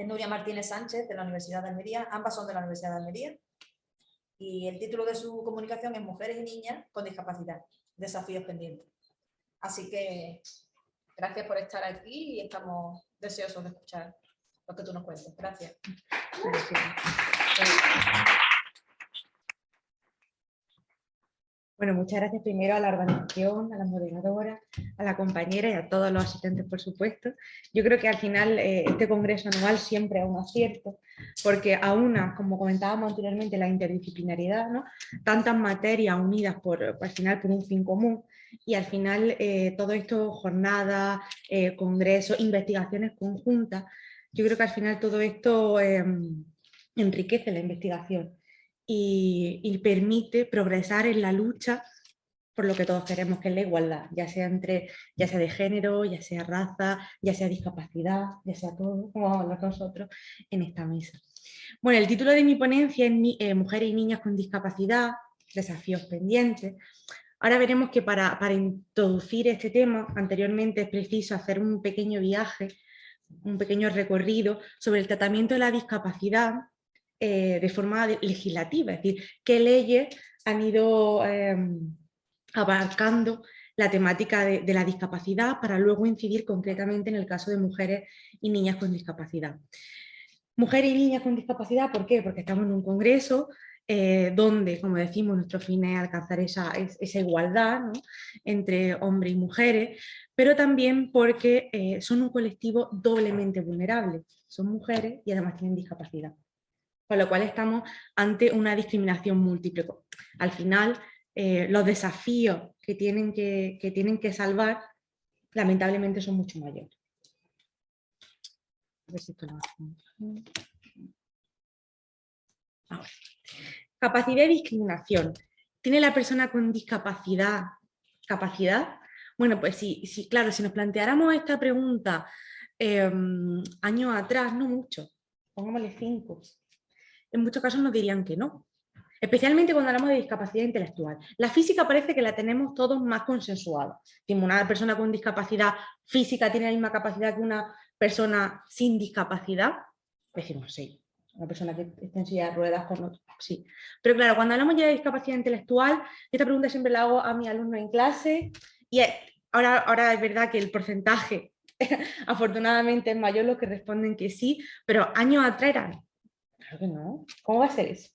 Nuria Martínez Sánchez, de la Universidad de Almería. Ambas son de la Universidad de Almería. Y el título de su comunicación es Mujeres y niñas con discapacidad, desafíos pendientes. Así que gracias por estar aquí y estamos deseosos de escuchar lo que tú nos cuentes. Gracias. Bueno, muchas gracias primero a la organización, a la moderadora, a la compañera y a todos los asistentes, por supuesto. Yo creo que al final este congreso anual siempre es un acierto, porque aúna, como comentábamos anteriormente, la interdisciplinariedad, ¿no? Tantas materias unidas al final por un fin común, y al final todo esto, jornadas, congresos, investigaciones conjuntas, yo creo que al final todo esto enriquece la investigación. Y permite progresar en la lucha por lo que todos queremos, que es la igualdad, ya sea de género, ya sea raza, ya sea discapacidad, ya sea todo, como vamos nosotros en esta mesa. Bueno, el título de mi ponencia es Mujeres y niñas con discapacidad, desafíos pendientes. Ahora veremos que para introducir este tema, anteriormente es preciso hacer un pequeño viaje, un pequeño recorrido sobre el tratamiento de la discapacidad de forma legislativa, es decir, qué leyes han ido abarcando la temática de la discapacidad para luego incidir concretamente en el caso de mujeres y niñas con discapacidad. Mujeres y niñas con discapacidad, ¿por qué? Porque estamos en un congreso donde, como decimos, nuestro fin es alcanzar esa igualdad, ¿no?, entre hombres y mujeres, pero también porque son un colectivo doblemente vulnerable. Son mujeres y además tienen discapacidad. Con lo cual estamos ante una discriminación múltiple. Al final, los desafíos que tienen que salvar, lamentablemente, son mucho mayores. A ver si esto lo hacemos. Ahora. Capacidad y discriminación. ¿Tiene la persona con discapacidad capacidad? Bueno, pues sí, claro, si nos planteáramos esta pregunta años atrás, no mucho, pongámosle 5. En muchos casos nos dirían que no, especialmente cuando hablamos de discapacidad intelectual. La física parece que la tenemos todos más consensuada. Una persona con discapacidad física tiene la misma capacidad que una persona sin discapacidad. Decimos sí, una persona que esté en silla de ruedas con otro, sí. Pero claro, cuando hablamos ya de discapacidad intelectual, esta pregunta siempre la hago a mis alumnos en clase y ahora es verdad que el porcentaje afortunadamente es mayor los que responden que sí, pero años atrás eran claro que no. ¿Cómo va a ser eso?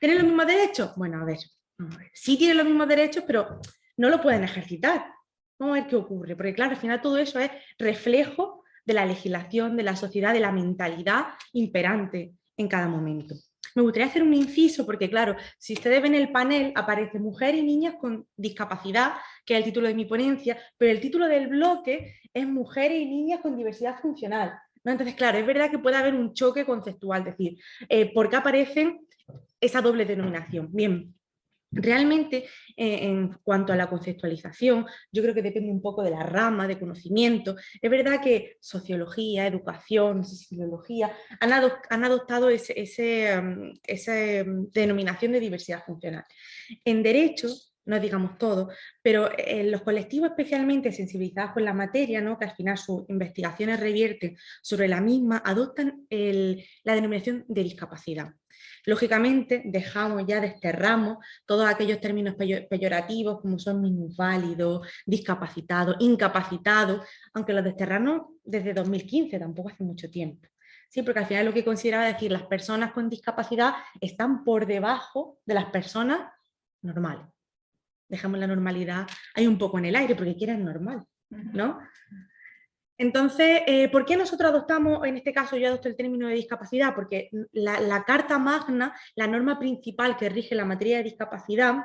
¿Tienen los mismos derechos? Bueno, a ver. Sí tienen los mismos derechos, pero no lo pueden ejercitar. Vamos a ver qué ocurre. Porque claro, al final todo eso es reflejo de la legislación, de la sociedad, de la mentalidad imperante en cada momento. Me gustaría hacer un inciso porque, claro, si ustedes ven el panel, aparece mujeres y niñas con discapacidad, que es el título de mi ponencia, pero el título del bloque es mujeres y niñas con diversidad funcional. ¿No? Entonces, claro, es verdad que puede haber un choque conceptual, es decir, ¿por qué aparecen esa doble denominación? Bien, realmente en cuanto a la conceptualización, yo creo que depende un poco de la rama de conocimiento. Es verdad que sociología, educación, psicología han adoptado esa denominación de diversidad funcional. En derecho, no digamos todo, pero los colectivos especialmente sensibilizados con la materia, ¿no?, que al final sus investigaciones revierten sobre la misma, adoptan la denominación de discapacidad. Lógicamente, desterramos todos aquellos términos peyorativos como son minusválidos, discapacitados, incapacitados, aunque los desterramos desde 2015, tampoco hace mucho tiempo. Sí, porque al final lo que consideraba es decir, las personas con discapacidad están por debajo de las personas normales. Dejamos la normalidad ahí un poco en el aire, porque quieren normal, ¿no? Entonces, ¿por qué nosotros adoptamos, en este caso yo adopto el término de discapacidad? Porque la Carta Magna, la norma principal que rige la materia de discapacidad,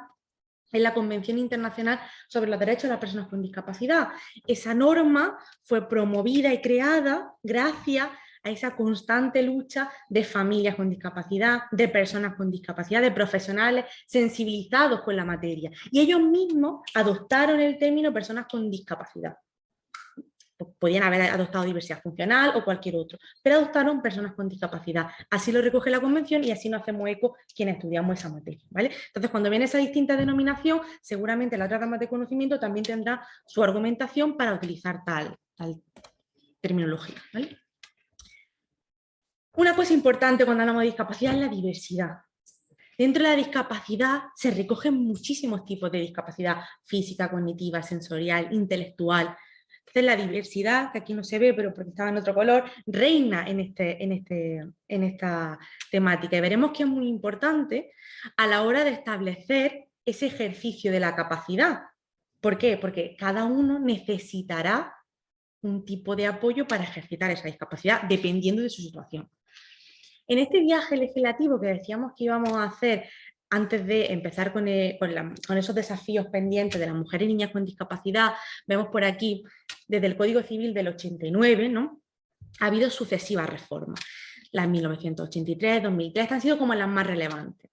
es la Convención Internacional sobre los Derechos de las Personas con Discapacidad. Esa norma fue promovida y creada gracias a esa constante lucha de familias con discapacidad, de personas con discapacidad, de profesionales sensibilizados con la materia. Y ellos mismos adoptaron el término personas con discapacidad. Podían haber adoptado diversidad funcional o cualquier otro, pero adoptaron personas con discapacidad. Así lo recoge la Convención y así nos hacemos eco quienes estudiamos esa materia, ¿vale? Entonces, cuando viene esa distinta denominación, seguramente la otra rama de conocimiento también tendrá su argumentación para utilizar tal terminología, ¿vale? Una cosa importante cuando hablamos de discapacidad es la diversidad. Dentro de la discapacidad se recogen muchísimos tipos de discapacidad física, cognitiva, sensorial, intelectual. Entonces la diversidad, que aquí no se ve, pero porque estaba en otro color, reina en esta temática. Y veremos que es muy importante a la hora de establecer ese ejercicio de la capacidad. ¿Por qué? Porque cada uno necesitará un tipo de apoyo para ejercitar esa discapacidad, dependiendo de su situación. En este viaje legislativo que decíamos que íbamos a hacer antes de empezar con esos desafíos pendientes de las mujeres y niñas con discapacidad, vemos por aquí, desde el Código Civil del 89, ¿no? Ha habido sucesivas reformas. Las 1983, 2003 han sido como las más relevantes.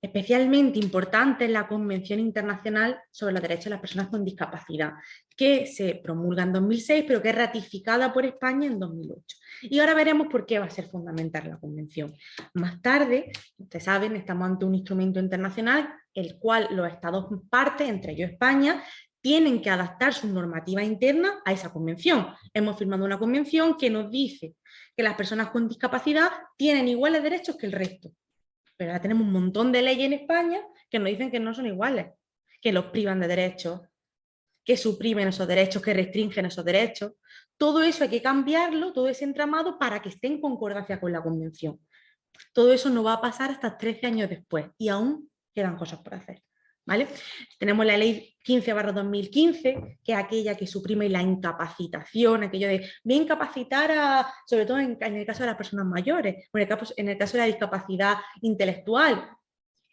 Especialmente importante es la Convención Internacional sobre los Derechos de las Personas con Discapacidad, que se promulga en 2006, pero que es ratificada por España en 2008. Y ahora veremos por qué va a ser fundamental la Convención. Más tarde, ustedes saben, estamos ante un instrumento internacional, el cual los Estados partes, entre ellos España, tienen que adaptar su normativa interna a esa convención. Hemos firmado una convención que nos dice que las personas con discapacidad tienen iguales derechos que el resto. Pero ahora tenemos un montón de leyes en España que nos dicen que no son iguales, que los privan de derechos, que suprimen esos derechos, que restringen esos derechos. Todo eso hay que cambiarlo, todo ese entramado, para que esté en concordancia con la Convención. Todo eso no va a pasar hasta 13 años después y aún quedan cosas por hacer. ¿Vale? Tenemos la ley 15/2015, que es aquella que suprime la incapacitación, aquello de incapacitar, sobre todo en el caso de las personas mayores, o en el caso de la discapacidad intelectual.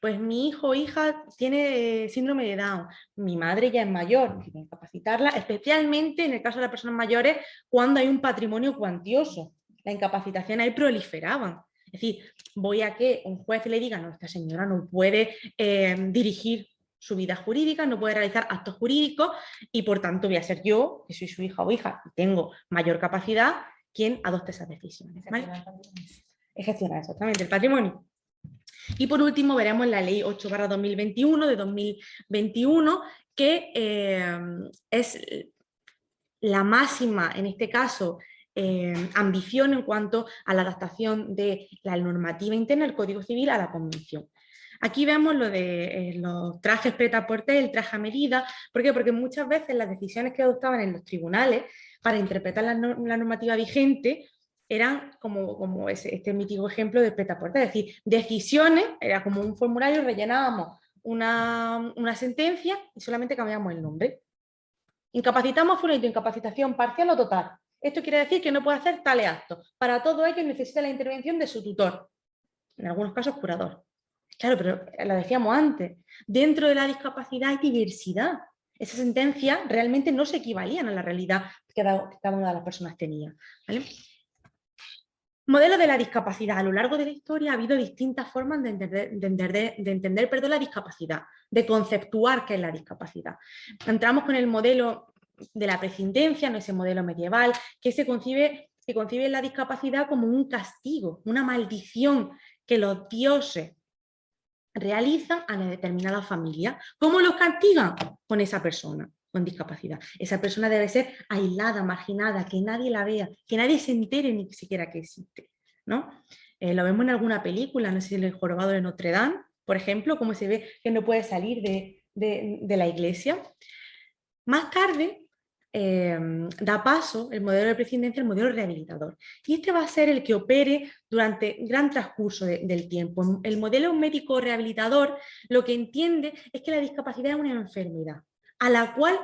Pues mi hijo o hija tiene síndrome de Down, mi madre ya es mayor, hay que incapacitarla, especialmente en el caso de las personas mayores cuando hay un patrimonio cuantioso. La incapacitación ahí proliferaban. Es decir, voy a que un juez le diga, no, esta señora no puede dirigir su vida jurídica, no puede realizar actos jurídicos y por tanto voy a ser yo, que soy su hija o hija y tengo mayor capacidad, quien adopte esas decisiones. ¿Vale? Gestionar exactamente el patrimonio. Y por último veremos la ley 8/2021 de 2021, que es la máxima, en este caso, ambición en cuanto a la adaptación de la normativa interna del Código Civil a la Convención. Aquí vemos lo de los trajes prêt-à-porter, el traje a medida. ¿Por qué? Porque muchas veces las decisiones que adoptaban en los tribunales para interpretar la normativa vigente eran como este mítico ejemplo de prêt-à-porter, es decir, decisiones, era como un formulario, rellenábamos una sentencia y solamente cambiábamos el nombre. Incapacitamos fulanito, incapacitación parcial o total. Esto quiere decir que no puede hacer tales actos. Para todo ello necesita la intervención de su tutor, en algunos casos curador. Claro, pero lo decíamos antes, dentro de la discapacidad hay diversidad. Esas sentencias realmente no se equivalían a la realidad que cada una de las personas tenía. ¿Vale? Modelo de la discapacidad. A lo largo de la historia ha habido distintas formas de entender la discapacidad, de conceptuar qué es la discapacidad. Entramos con el modelo de la prescindencia, no ese modelo medieval, que concibe la discapacidad como un castigo, una maldición que los dioses realizan a una determinada familia. ¿Cómo los castigan? Con esa persona con discapacidad. Esa persona debe ser aislada, marginada, que nadie la vea, que nadie se entere ni siquiera que existe, ¿no? Lo vemos en alguna película, no sé si el jorobado de Notre Dame, por ejemplo, cómo se ve que no puede salir de la iglesia. Más tarde da paso el modelo de prescindencia al modelo rehabilitador. Y este va a ser el que opere durante gran transcurso del tiempo. El modelo médico rehabilitador lo que entiende es que la discapacidad es una enfermedad a la cual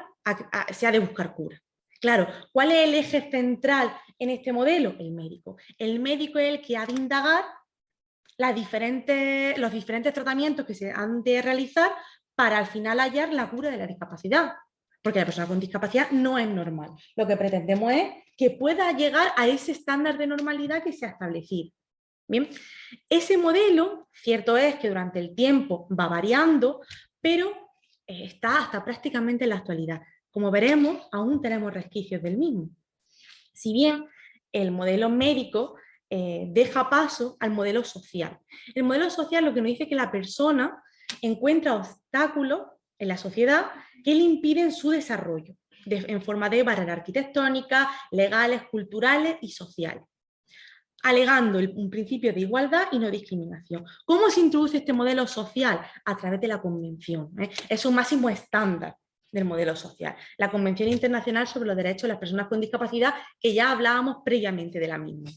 se ha de buscar cura. Claro, ¿cuál es el eje central en este modelo? El médico. El médico es el que ha de indagar los diferentes tratamientos que se han de realizar para al final hallar la cura de la discapacidad. Porque la persona con discapacidad no es normal. Lo que pretendemos es que pueda llegar a ese estándar de normalidad que se ha establecido. Bien, ese modelo, cierto es que durante el tiempo va variando, pero está hasta prácticamente en la actualidad. Como veremos, aún tenemos resquicios del mismo. Si bien el modelo médico deja paso al modelo social. El modelo social lo que nos dice es que la persona encuentra obstáculos en la sociedad que le impiden su desarrollo en forma de barreras arquitectónicas, legales, culturales y sociales. alegando un principio de igualdad y no discriminación. ¿Cómo se introduce este modelo social? A través de la Convención. Es un máximo estándar del modelo social. La Convención Internacional sobre los Derechos de las Personas con Discapacidad, que ya hablábamos previamente de la misma.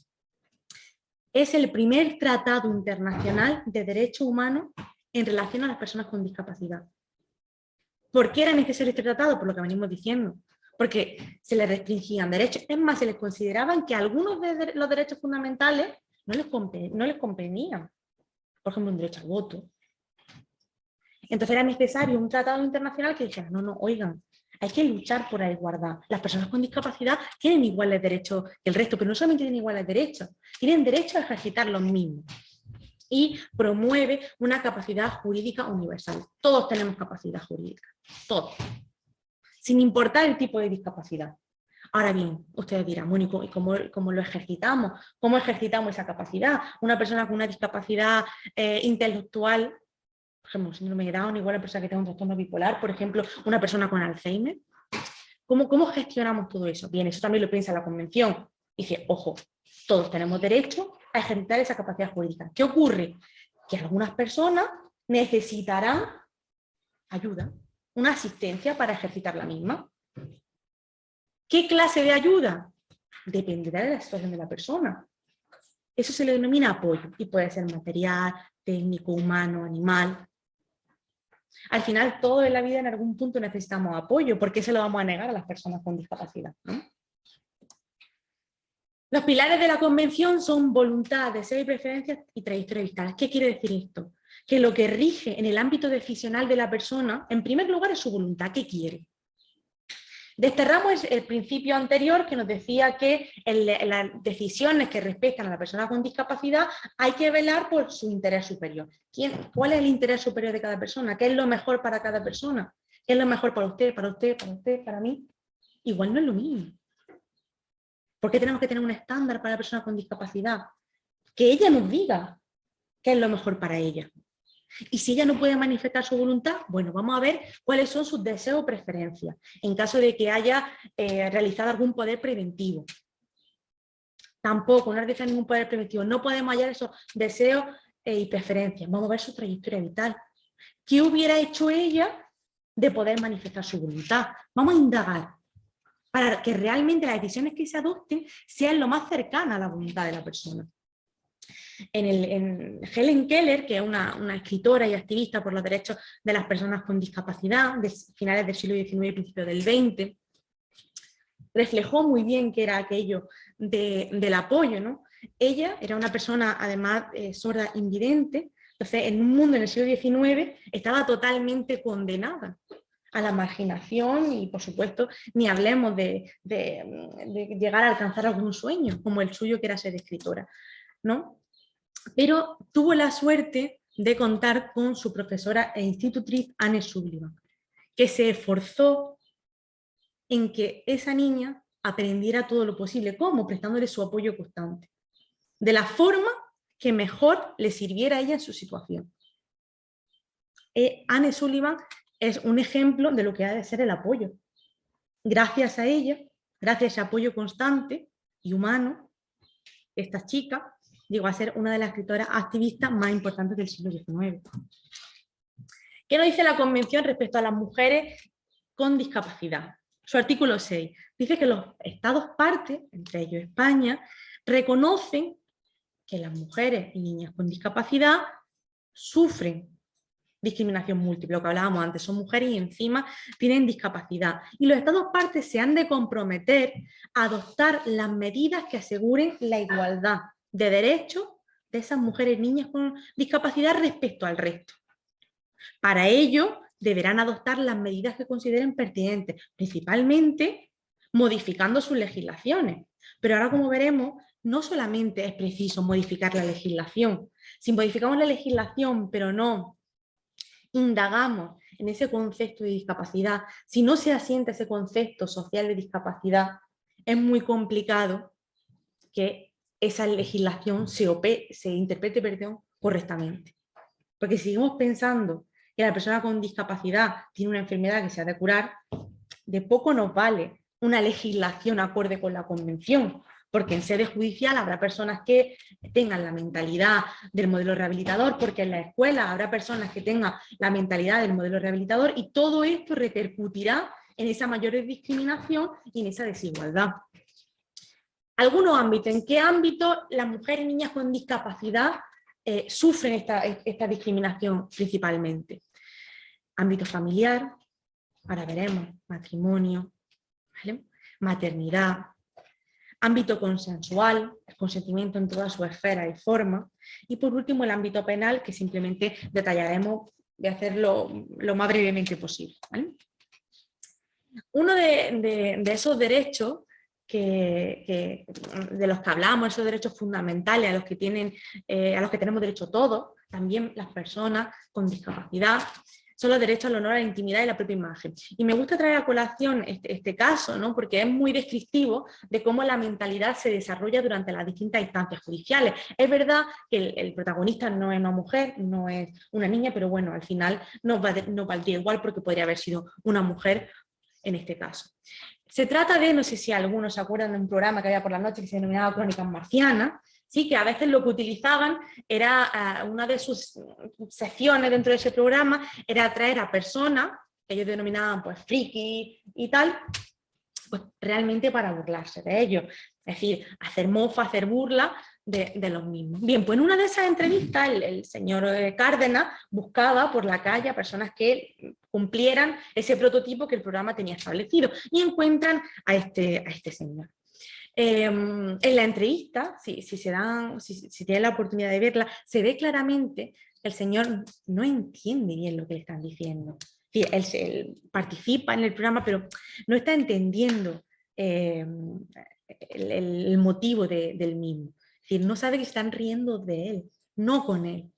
Es el primer tratado internacional de derechos humanos en relación a las personas con discapacidad. ¿Por qué era necesario este tratado? Por lo que venimos diciendo. Porque se les restringían derechos. Es más, se les consideraban que algunos de los derechos fundamentales no les comprendían. Por ejemplo, un derecho al voto. Entonces era necesario un tratado internacional que dijera, no, oigan, hay que luchar por la igualdad. Las personas con discapacidad tienen iguales derechos que el resto, pero no solamente tienen iguales derechos, tienen derecho a ejercitar los mismos. Y promueve una capacidad jurídica universal. Todos tenemos capacidad jurídica, todos, sin importar el tipo de discapacidad. Ahora bien, ustedes dirán, bueno, ¿y cómo lo ejercitamos? ¿Cómo ejercitamos esa capacidad? Una persona con una discapacidad intelectual, por ejemplo, síndrome de Down, igual una persona que tenga un trastorno bipolar, por ejemplo, una persona con Alzheimer. ¿Cómo gestionamos todo eso? Bien, eso también lo piensa la Convención. Dice, ojo, todos tenemos derecho a ejercitar esa capacidad jurídica. ¿Qué ocurre? Que algunas personas necesitarán ayuda, una asistencia para ejercitar la misma. ¿Qué clase de ayuda? Dependerá de la situación de la persona. Eso se le denomina apoyo y puede ser material, técnico, humano, animal. Al final, todo en la vida en algún punto necesitamos apoyo. ¿Por qué se lo vamos a negar a las personas con discapacidad? ¿No? Los pilares de la Convención son voluntad, deseo y preferencias y trayectoria vital. ¿Qué quiere decir esto? Que lo que rige en el ámbito decisional de la persona, en primer lugar, es su voluntad. ¿Qué quiere? Desterramos el principio anterior que nos decía que en las decisiones que respetan a la persona con discapacidad hay que velar por su interés superior. ¿Cuál es el interés superior de cada persona? ¿Qué es lo mejor para cada persona? ¿Qué es lo mejor para usted, para usted, para usted, para mí? Igual no es lo mismo. ¿Por qué tenemos que tener un estándar para la persona con discapacidad? Que ella nos diga qué es lo mejor para ella. Y si ella no puede manifestar su voluntad, bueno, vamos a ver cuáles son sus deseos o preferencias, en caso de que haya realizado algún poder preventivo. Tampoco, no realiza ningún poder preventivo, no podemos hallar esos deseos y preferencias. Vamos a ver su trayectoria vital. ¿Qué hubiera hecho ella de poder manifestar su voluntad? Vamos a indagar para que realmente las decisiones que se adopten sean lo más cercanas a la voluntad de la persona. En Helen Keller, que es una escritora y activista por los derechos de las personas con discapacidad, de finales del siglo XIX y principios del XX, reflejó muy bien qué era aquello del apoyo, ¿no? Ella era una persona, además, sorda invidente, entonces en un mundo en el siglo XIX estaba totalmente condenada a la marginación y, por supuesto, ni hablemos de llegar a alcanzar algún sueño, como el suyo que era ser escritora, ¿no? Pero tuvo la suerte de contar con su profesora e institutriz Anne Sullivan, que se esforzó en que esa niña aprendiera todo lo posible. ¿Cómo? Prestándole su apoyo constante, de la forma que mejor le sirviera a ella en su situación. Anne Sullivan es un ejemplo de lo que ha de ser el apoyo. Gracias a ella, gracias a ese apoyo constante y humano, esta chica llegó a ser una de las escritoras activistas más importantes del siglo XIX. ¿Qué nos dice la Convención respecto a las mujeres con discapacidad? Su artículo 6 dice que los Estados partes, entre ellos España, reconocen que las mujeres y niñas con discapacidad sufren discriminación múltiple, lo que hablábamos antes, son mujeres y encima tienen discapacidad. Y los Estados partes se han de comprometer a adoptar las medidas que aseguren la igualdad de derechos de esas mujeres y niñas con discapacidad respecto al resto. Para ello, deberán adoptar las medidas que consideren pertinentes, principalmente modificando sus legislaciones. Pero ahora, como veremos, no solamente es preciso modificar la legislación. Si modificamos la legislación, pero no indagamos en ese concepto de discapacidad, si no se asienta ese concepto social de discapacidad, es muy complicado que esa legislación se interprete correctamente. Porque si seguimos pensando que la persona con discapacidad tiene una enfermedad que se ha de curar, de poco nos vale una legislación acorde con la Convención, porque en sede judicial habrá personas que tengan la mentalidad del modelo rehabilitador, porque en la escuela habrá personas que tengan la mentalidad del modelo rehabilitador, y todo esto repercutirá en esa mayor discriminación y en esa desigualdad. Algunos ámbitos. ¿En qué ámbito las mujeres y niñas con discapacidad sufren esta discriminación principalmente? Ámbito familiar, ahora veremos, matrimonio, ¿vale? Maternidad, ámbito consensual, el consentimiento en toda su esfera y forma, y por último el ámbito penal, que simplemente detallaremos, voy a hacerlo lo más brevemente posible, ¿vale? Uno de esos derechos de los que hablamos, esos derechos fundamentales a los que tenemos derecho todos, también las personas con discapacidad, son los derechos al honor, a la intimidad y la propia imagen. Y me gusta traer a colación este caso, ¿no? Porque es muy descriptivo de cómo la mentalidad se desarrolla durante las distintas instancias judiciales. Es verdad que el protagonista no es una mujer, no es una niña, pero bueno, al final nos valdría igual porque podría haber sido una mujer en este caso. Se trata de, no sé si algunos se acuerdan de un programa que había por la noche que se denominaba Crónicas Marcianas, ¿sí? Que a veces lo que utilizaban era, una de sus secciones dentro de ese programa, era traer a personas, que ellos denominaban pues friki y tal, pues realmente para burlarse de ellos. Es decir, hacer mofa, hacer burla de los mismos. Bien, pues en una de esas entrevistas el señor Cárdenas buscaba por la calle a personas que cumplieran ese prototipo que el programa tenía establecido y encuentran a este señor. En la entrevista, si tienen la oportunidad de verla, se ve claramente que el señor no entiende bien lo que le están diciendo. Sí, él participa en el programa, pero no está entendiendo el motivo del mismo. Es decir, no sabe que están riendo de él, no con él.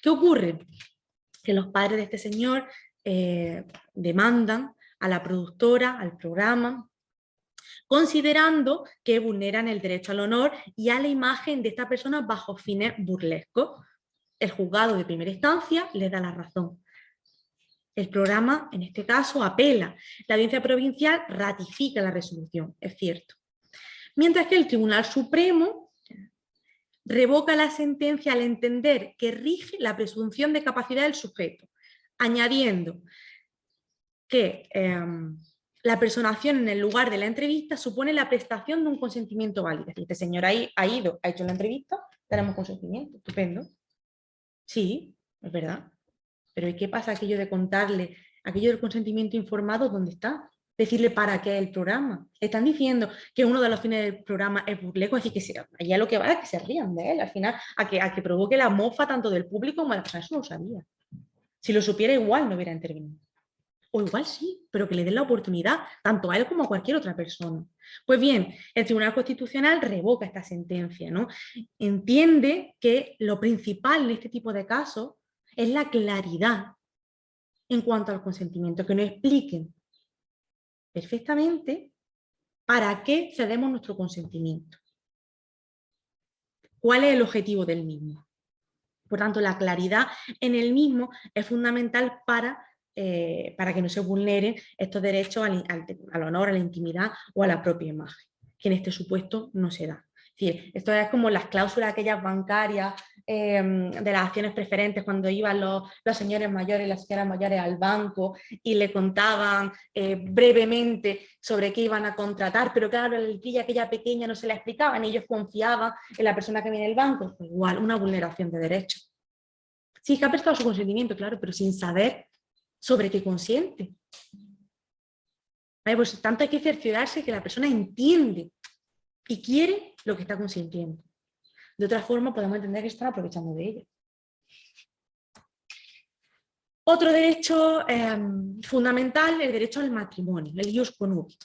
¿Qué ocurre? Que los padres de este señor demandan a la productora, al programa, considerando que vulneran el derecho al honor y a la imagen de esta persona bajo fines burlescos. El juzgado de primera instancia le da la razón. El programa, en este caso, apela. La audiencia provincial ratifica la resolución, es cierto. Mientras que el Tribunal Supremo revoca la sentencia al entender que rige la presunción de capacidad del sujeto, añadiendo que la personación en el lugar de la entrevista supone la prestación de un consentimiento válido. Este señor ha hecho la entrevista, tenemos consentimiento, estupendo. Sí, es verdad. Pero ¿y qué pasa aquello de contarle, aquello del consentimiento informado, dónde está? Decirle para qué el programa. Están diciendo que uno de los fines del programa es burlesco, así que allá lo que va es que se rían de él, al final, a que provoque la mofa tanto del público como de la persona. Eso no lo sabía. Si lo supiera, igual no hubiera intervenido. O igual sí, pero que le den la oportunidad, tanto a él como a cualquier otra persona. Pues bien, el Tribunal Constitucional revoca esta sentencia, ¿no? Entiende que lo principal en este tipo de casos es la claridad en cuanto al consentimiento, que nos expliquen perfectamente para qué cedemos nuestro consentimiento. ¿Cuál es el objetivo del mismo? Por tanto, la claridad en el mismo es fundamental para que no se vulneren estos derechos al honor, a la intimidad o a la propia imagen, que en este supuesto no se da. Es decir, esto es como las cláusulas aquellas bancarias de las acciones preferentes cuando iban los señores mayores y las señoras mayores al banco y le contaban brevemente sobre qué iban a contratar, pero claro, la letrilla aquella pequeña no se la explicaban y ellos confiaban en la persona que viene del banco. Pues igual, una vulneración de derechos. Sí, que ha prestado su consentimiento, claro, pero sin saber sobre qué consiente. ¿Vale? Pues tanto hay que cerciorarse que la persona entiende y quiere lo que está consintiendo. De otra forma podemos entender que están aprovechando de ella. Otro derecho fundamental, el derecho al matrimonio, el ius connubii.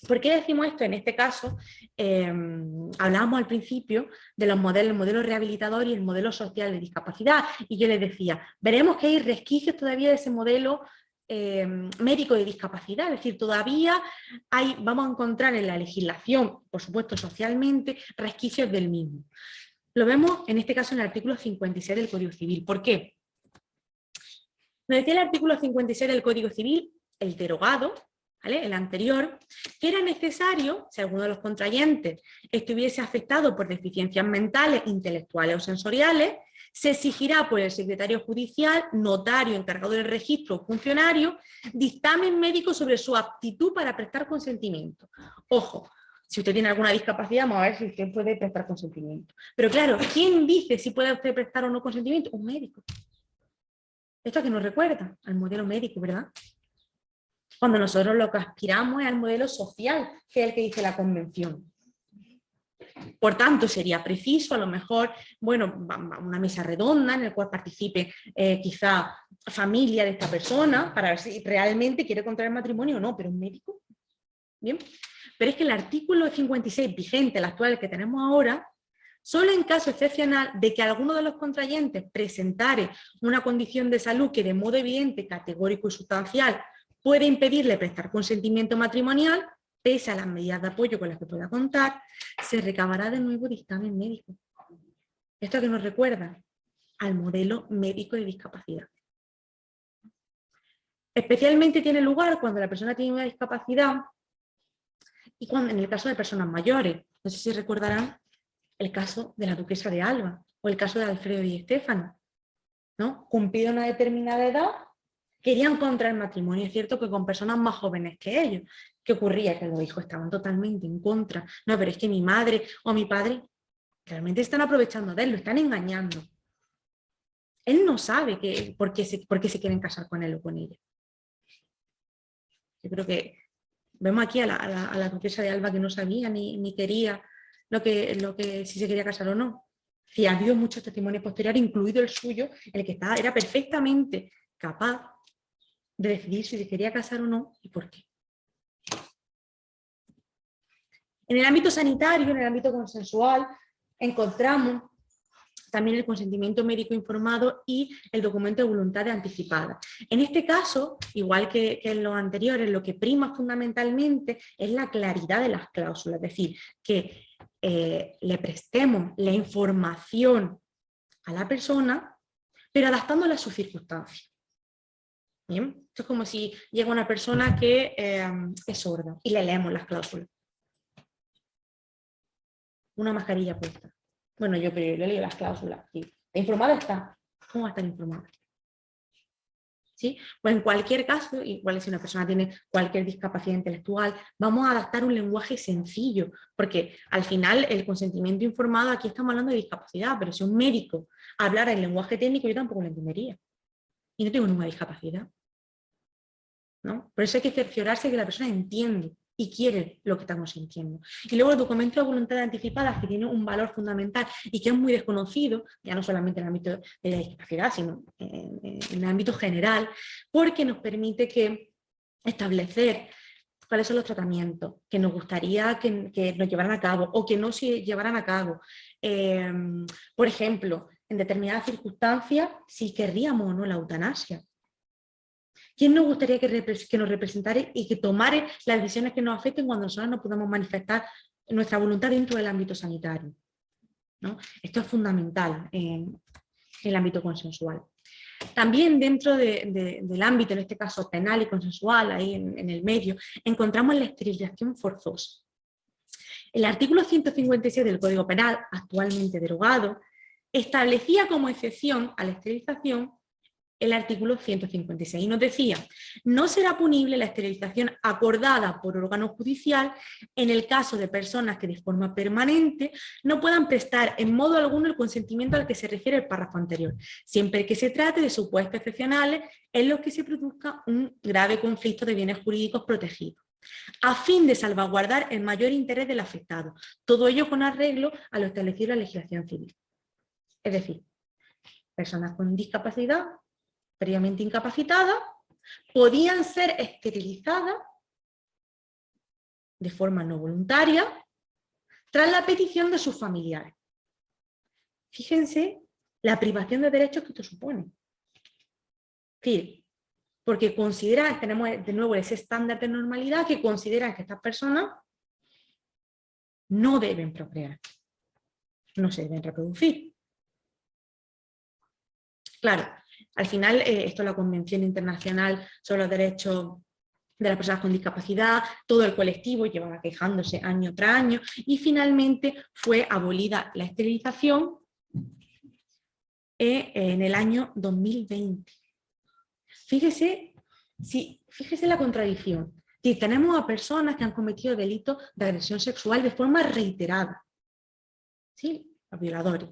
¿Por qué decimos esto? En este caso, hablábamos al principio de los modelos, el modelo rehabilitador y el modelo social de discapacidad, y yo les decía, veremos que hay resquicios todavía de ese modelo médico de discapacidad, es decir, todavía vamos a encontrar en la legislación, por supuesto socialmente, resquicios del mismo. Lo vemos en este caso en el artículo 56 del Código Civil. ¿Por qué? Nos decía el artículo 56 del Código Civil, el derogado, ¿vale? El anterior, que era necesario, si alguno de los contrayentes estuviese afectado por deficiencias mentales, intelectuales o sensoriales, se exigirá por el secretario judicial, notario encargado del registro o funcionario, dictamen médico sobre su aptitud para prestar consentimiento. Ojo, si usted tiene alguna discapacidad, vamos a ver si usted puede prestar consentimiento. Pero claro, ¿quién dice si puede usted prestar o no consentimiento? Un médico. Esto a que nos recuerda al modelo médico, ¿verdad? Cuando nosotros lo que aspiramos es al modelo social, que es el que dice la Convención. Por tanto, sería preciso, a lo mejor, bueno, una mesa redonda en la cual participe quizá familia de esta persona para ver si realmente quiere contraer matrimonio o no, pero un médico. Bien, pero es que el artículo 56 vigente, el actual que tenemos ahora, solo en caso excepcional de que alguno de los contrayentes presentare una condición de salud que de modo evidente, categórico y sustancial puede impedirle prestar consentimiento matrimonial, pese a las medidas de apoyo con las que pueda contar, se recabará de nuevo dictamen médico. ¿Esto que nos recuerda? Al modelo médico de discapacidad. Especialmente tiene lugar cuando la persona tiene una discapacidad y cuando, en el caso de personas mayores. No sé si recordarán el caso de la duquesa de Alba o el caso de Alfredo Di Stéfano, ¿no? Cumplida una determinada edad, querían contraer matrimonio. Es cierto que con personas más jóvenes que ellos. ¿Qué ocurría? Que los hijos estaban totalmente en contra. No, pero es que mi madre o mi padre realmente están aprovechando de él, lo están engañando. Él no sabe por qué se quieren casar con él o con ella. Yo creo que vemos aquí a la duquesa de Alba que no sabía ni quería si se quería casar o no. Y ha habido muchos testimonios posteriores, incluido el suyo, en el que era perfectamente capaz de decidir si se quería casar o no y por qué. En el ámbito sanitario, en el ámbito consensual, encontramos también el consentimiento médico informado y el documento de voluntad anticipada. En este caso, igual que en los anteriores, lo que prima fundamentalmente es la claridad de las cláusulas, es decir, que le prestemos la información a la persona, pero adaptándola a sus circunstancias. ¿Bien? Esto es como si llega una persona que es sorda y le leemos las cláusulas. Una mascarilla puesta. Bueno, yo le leo las cláusulas. ¿Sí? ¿Está informada? Está. ¿Cómo va a estar informada? ¿Sí? Pues en cualquier caso, igual si una persona tiene cualquier discapacidad intelectual, vamos a adaptar un lenguaje sencillo, porque al final el consentimiento informado, aquí estamos hablando de discapacidad, pero si un médico hablara en lenguaje técnico, yo tampoco lo entendería. Y no tengo ninguna discapacidad, ¿no? Por eso hay que cerciorarse que la persona entiende y quiere lo que estamos sintiendo. Y luego el documento de voluntad anticipada, que tiene un valor fundamental y que es muy desconocido, ya no solamente en el ámbito de la discapacidad, sino en el ámbito general, porque nos permite establecer cuáles son los tratamientos que nos gustaría que nos llevaran a cabo o que no se llevaran a cabo. Por ejemplo, en determinadas circunstancias, si querríamos o no la eutanasia. ¿Quién nos gustaría que nos representara y que tomara las decisiones que nos afecten cuando nosotros no podamos manifestar nuestra voluntad dentro del ámbito sanitario? ¿No? Esto es fundamental en el ámbito consensual. También dentro del ámbito, en este caso penal y consensual, ahí en el medio, encontramos la esterilización forzosa. El artículo 156 del Código Penal, actualmente derogado, establecía como excepción a la esterilización el artículo 156 y nos decía: no será punible la esterilización acordada por órgano judicial en el caso de personas que de forma permanente no puedan prestar en modo alguno el consentimiento al que se refiere el párrafo anterior, siempre que se trate de supuestos excepcionales en los que se produzca un grave conflicto de bienes jurídicos protegidos, a fin de salvaguardar el mayor interés del afectado, todo ello con arreglo a lo establecido en la legislación civil. Es decir, personas con discapacidad previamente incapacitadas podían ser esterilizadas de forma no voluntaria tras la petición de sus familiares. Fíjense la privación de derechos que esto supone. Es decir, porque consideran, tenemos de nuevo ese estándar de normalidad que consideran que estas personas no deben procrear, no se deben reproducir. Claro, al final, esto es la Convención Internacional sobre los Derechos de las personas con discapacidad, todo el colectivo llevaba quejándose año tras año y finalmente fue abolida la esterilización en el año 2020. Fíjese la contradicción. Si tenemos a personas que han cometido delitos de agresión sexual de forma reiterada, ¿sí? Los violadores,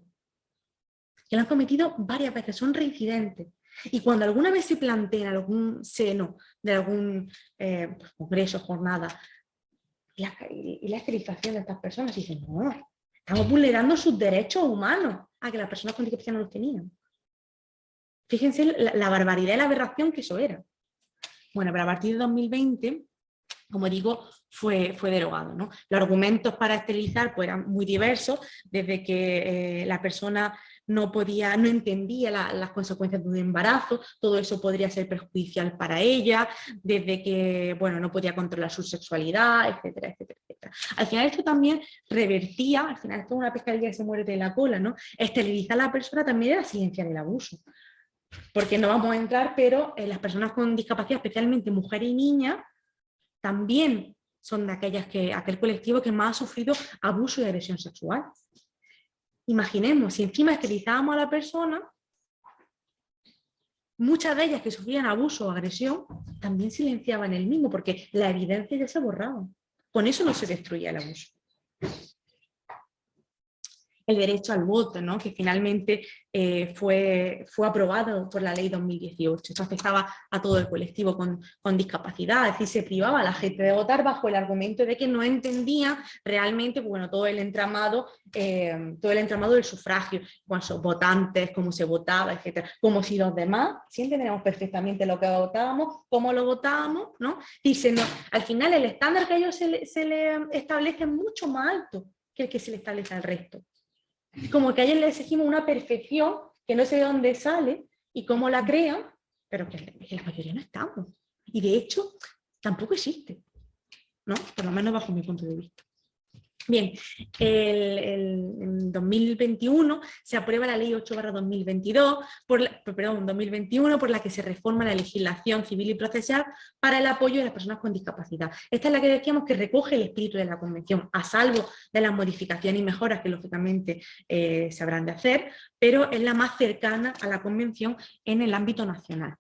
que lo han cometido varias veces, son reincidentes. Y cuando alguna vez se plantea en algún seno de algún congreso, jornada, y la esterilización de estas personas, dicen, no, estamos vulnerando sus derechos humanos a que las personas con discapacidad no los tenían. Fíjense la barbaridad y la aberración que eso era. Bueno, pero a partir de 2020, como digo, fue derogado, ¿no? Los argumentos para esterilizar pues, eran muy diversos, desde que la persona no entendía las consecuencias de un embarazo, todo eso podría ser perjudicial para ella, desde que bueno, no podía controlar su sexualidad, etcétera, etcétera, etcétera. Al final esto también revertía, al final esto es una pescadilla que se muere de la cola, ¿no? Esterilizar a la persona también era silenciar el abuso. Porque no vamos a entrar, pero las personas con discapacidad, especialmente mujeres y niñas, también son de aquel colectivo que más ha sufrido abuso y agresión sexual. Imaginemos, si encima esterilizábamos a la persona, muchas de ellas que sufrían abuso o agresión, también silenciaban el mismo, porque la evidencia ya se borraba. Con eso no se destruía el abuso. El derecho al voto, ¿no? Que finalmente fue aprobado por la ley 2018. Esto afectaba a todo el colectivo con discapacidad, es decir, se privaba a la gente de votar bajo el argumento de que no entendía realmente bueno, todo el entramado del sufragio, cuántos votantes, cómo se votaba, etcétera, como si los demás sí entendíamos perfectamente lo que votábamos, cómo lo votábamos, ¿no? Dicen, no, al final el estándar que a ellos se le establece es mucho más alto que el que se le establece al resto. Como que a ellos les exigimos una perfección que no sé de dónde sale y cómo la crean, pero que la mayoría no estamos. Y de hecho, tampoco existe, ¿no? Por lo menos bajo mi punto de vista. Bien, en 2021 se aprueba la ley 8/2021, por la que se reforma la legislación civil y procesal para el apoyo de las personas con discapacidad. Esta es la que decíamos que recoge el espíritu de la Convención, a salvo de las modificaciones y mejoras que lógicamente se habrán de hacer, pero es la más cercana a la Convención en el ámbito nacional.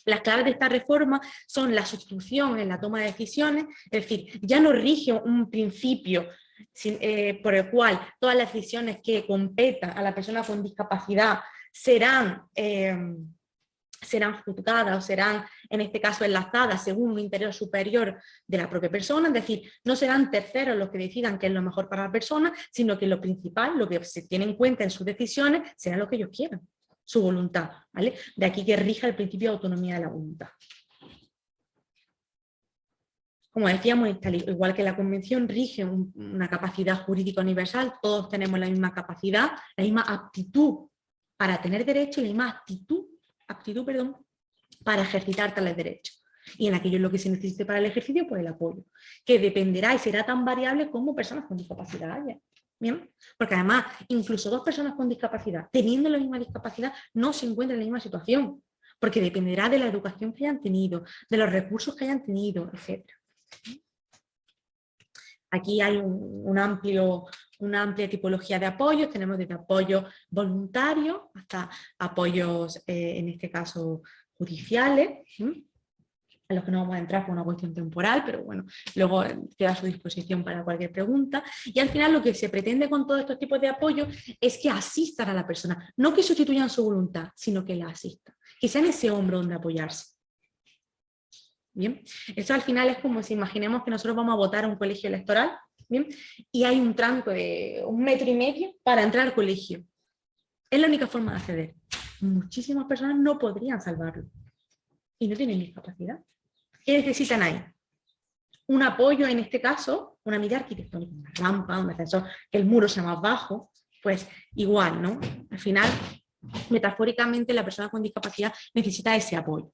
Las claves de esta reforma son la sustitución en la toma de decisiones, es decir, ya no rige un principio por el cual todas las decisiones que competan a la persona con discapacidad serán juzgadas o serán, en este caso, enlazadas según un interés superior de la propia persona, es decir, no serán terceros los que decidan qué es lo mejor para la persona, sino que lo principal, lo que se tiene en cuenta en sus decisiones, será lo que ellos quieran. Su voluntad, ¿vale? De aquí que rija el principio de autonomía de la voluntad. Como decíamos, igual que la Convención, rige una capacidad jurídica universal, todos tenemos la misma capacidad, la misma aptitud para tener derecho y la misma aptitud para ejercitar tales derechos. Y en aquello en lo que se necesite para el ejercicio, pues el apoyo, que dependerá y será tan variable como personas con discapacidad haya. ¿Bien? Porque además, incluso dos personas con discapacidad, teniendo la misma discapacidad, no se encuentran en la misma situación, porque dependerá de la educación que hayan tenido, de los recursos que hayan tenido, etc. Aquí hay una amplia tipología de apoyos, tenemos desde apoyos voluntarios hasta apoyos, en este caso, judiciales, a los que no vamos a entrar por una cuestión temporal, pero bueno, luego queda a su disposición para cualquier pregunta. Y al final lo que se pretende con todos estos tipos de apoyo es que asistan a la persona, no que sustituyan su voluntad, sino que la asistan, que sean ese hombro donde apoyarse. Bien, eso al final es como si imaginemos que nosotros vamos a votar a un colegio electoral, ¿bien? Y hay un tranco de 1,5 metros para entrar al colegio. Es la única forma de acceder. Muchísimas personas no podrían salvarlo y no tienen discapacidad. ¿Qué necesitan ahí? Un apoyo, en este caso, una medida arquitectónica, una rampa, un ascensor, que el muro sea más bajo, pues igual, ¿no? Al final, metafóricamente, la persona con discapacidad necesita ese apoyo.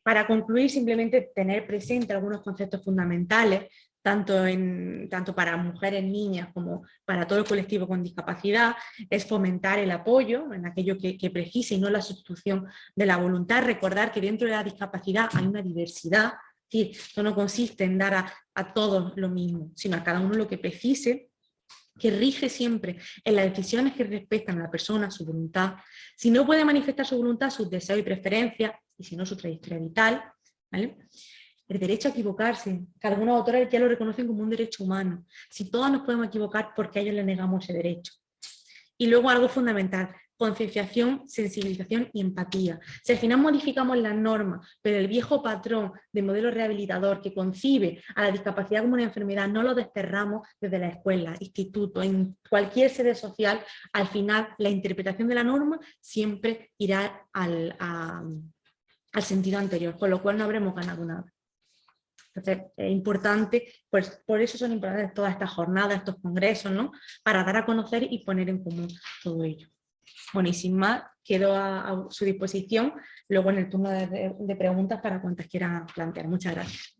Para concluir, simplemente tener presente algunos conceptos fundamentales tanto para mujeres, niñas, como para todo el colectivo con discapacidad, es fomentar el apoyo en aquello que precise y no la sustitución de la voluntad. Recordar que dentro de la discapacidad hay una diversidad, es decir, esto no consiste en dar a todos lo mismo, sino a cada uno lo que precise, que rige siempre en las decisiones que respetan a la persona, su voluntad. Si no puede manifestar su voluntad, sus deseos y preferencias, y si no, su trayectoria vital, ¿vale? El derecho a equivocarse, que algunos autores ya lo reconocen como un derecho humano. Si todos nos podemos equivocar, ¿por qué a ellos le negamos ese derecho? Y luego algo fundamental, concienciación, sensibilización y empatía. Si al final modificamos las normas, pero el viejo patrón de modelo rehabilitador que concibe a la discapacidad como una enfermedad no lo desterramos desde la escuela, instituto, en cualquier sede social, al final la interpretación de la norma siempre irá al sentido anterior, con lo cual no habremos ganado nada. Entonces, es importante, pues por eso son importantes todas estas jornadas, estos congresos, ¿no? Para dar a conocer y poner en común todo ello. Bueno, y sin más, quedo a su disposición luego en el turno de preguntas para cuantas quieran plantear. Muchas gracias.